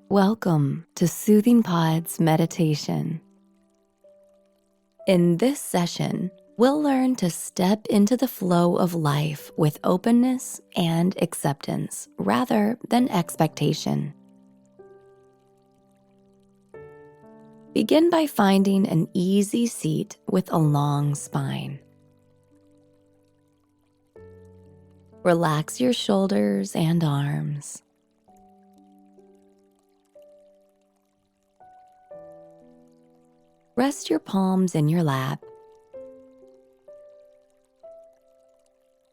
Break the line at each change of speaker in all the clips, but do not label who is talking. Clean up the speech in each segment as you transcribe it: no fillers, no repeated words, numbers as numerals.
Welcome to Soothing Pod's meditation. In this session, we'll learn to step into the flow of life with openness and acceptance rather than expectation. Begin by finding an easy seat with a long spine. Relax your shoulders and arms. Rest your palms in your lap.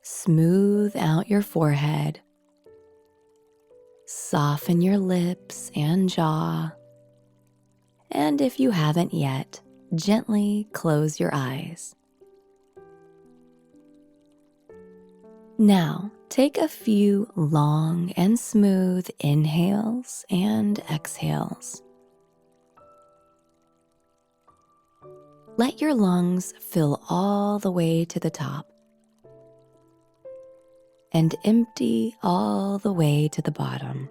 Smooth out your forehead. Soften your lips and jaw. And if you haven't yet, gently close your eyes. Now, take a few long and smooth inhales and exhales. Let your lungs fill all the way to the top and empty all the way to the bottom.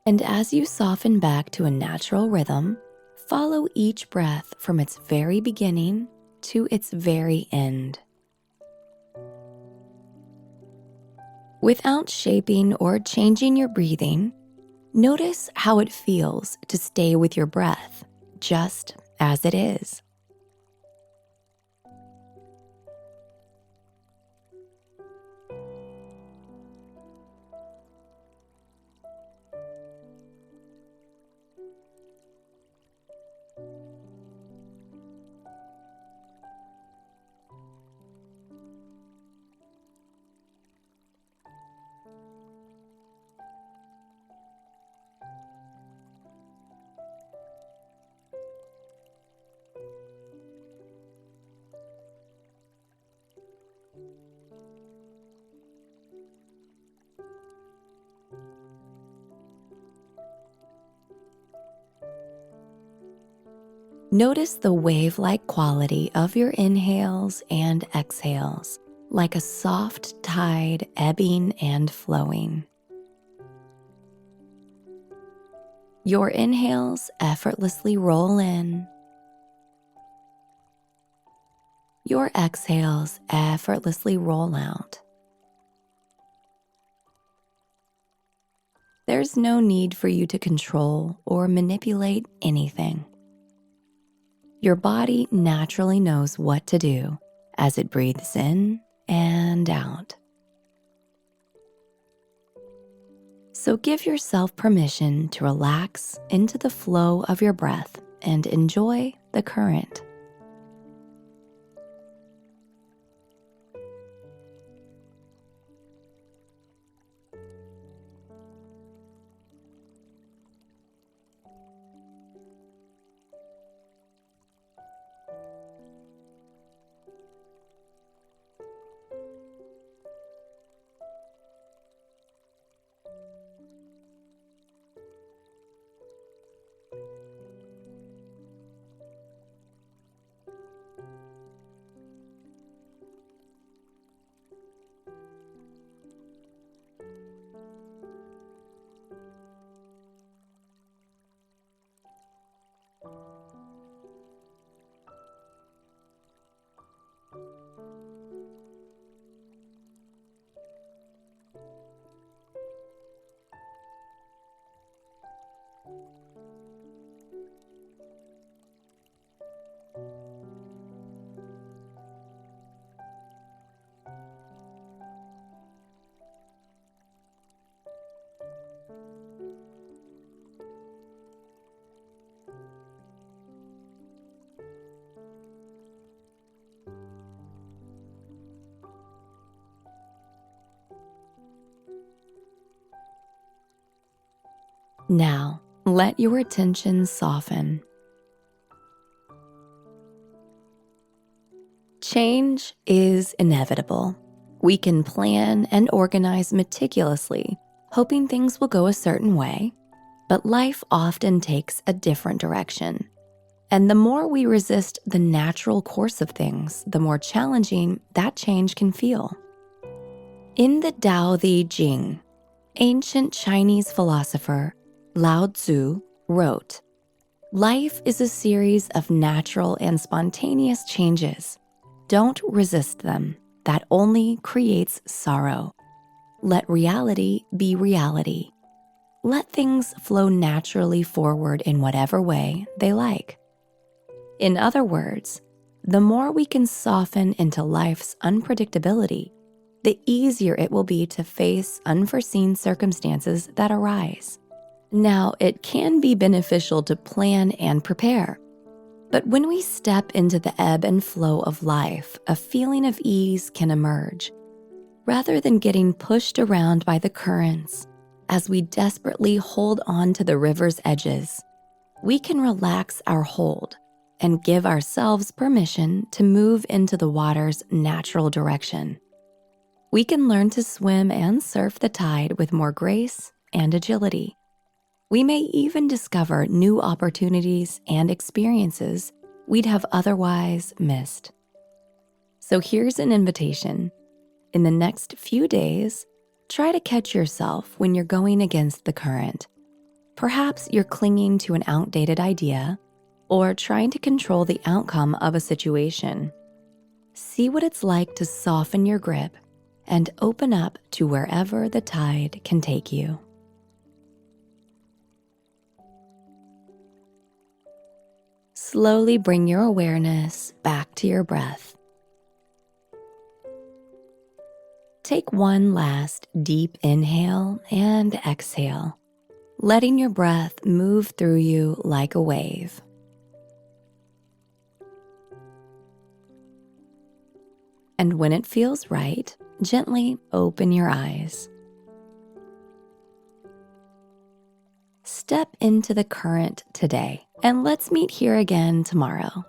And as you soften back to a natural rhythm, follow each breath from its very beginning to its very end. Without shaping or changing your breathing, notice how it feels to stay with your breath, just as it is. Notice the wave-like quality of your inhales and exhales, like a soft tide ebbing and flowing. Your inhales effortlessly roll in. Your exhales effortlessly roll out. There's no need for you to control or manipulate anything. Your body naturally knows what to do as it breathes in and out. So give yourself permission to relax into the flow of your breath and enjoy the current. Now, Let your attention soften. Change is inevitable. We can plan and organize meticulously, hoping things will go a certain way, but life often takes a different direction. And the more we resist the natural course of things, the more challenging that change can feel. In the Tao Te Ching, ancient Chinese philosopher Lao Tzu wrote, "Life is a series of natural and spontaneous changes. Don't resist them. That only creates sorrow. Let reality be reality. Let things flow naturally forward in whatever way they like." In other words, the more we can soften into life's unpredictability, the easier it will be to face unforeseen circumstances that arise. Now, it can be beneficial to plan and prepare. But when we step into the ebb and flow of life, a feeling of ease can emerge. Rather than getting pushed around by the currents as we desperately hold on to the river's edges, we can relax our hold and give ourselves permission to move into the water's natural direction. We can learn to swim and surf the tide with more grace and agility. We may even discover new opportunities and experiences we'd have otherwise missed. So here's an invitation. In the next few days, try to catch yourself when you're going against the current. Perhaps you're clinging to an outdated idea or trying to control the outcome of a situation. See what it's like to soften your grip and open up to wherever the tide can take you. Slowly bring your awareness back to your breath. Take one last deep inhale and exhale, letting your breath move through you like a wave. And when it feels right, gently open your eyes. Step into the current today, and let's meet here again tomorrow.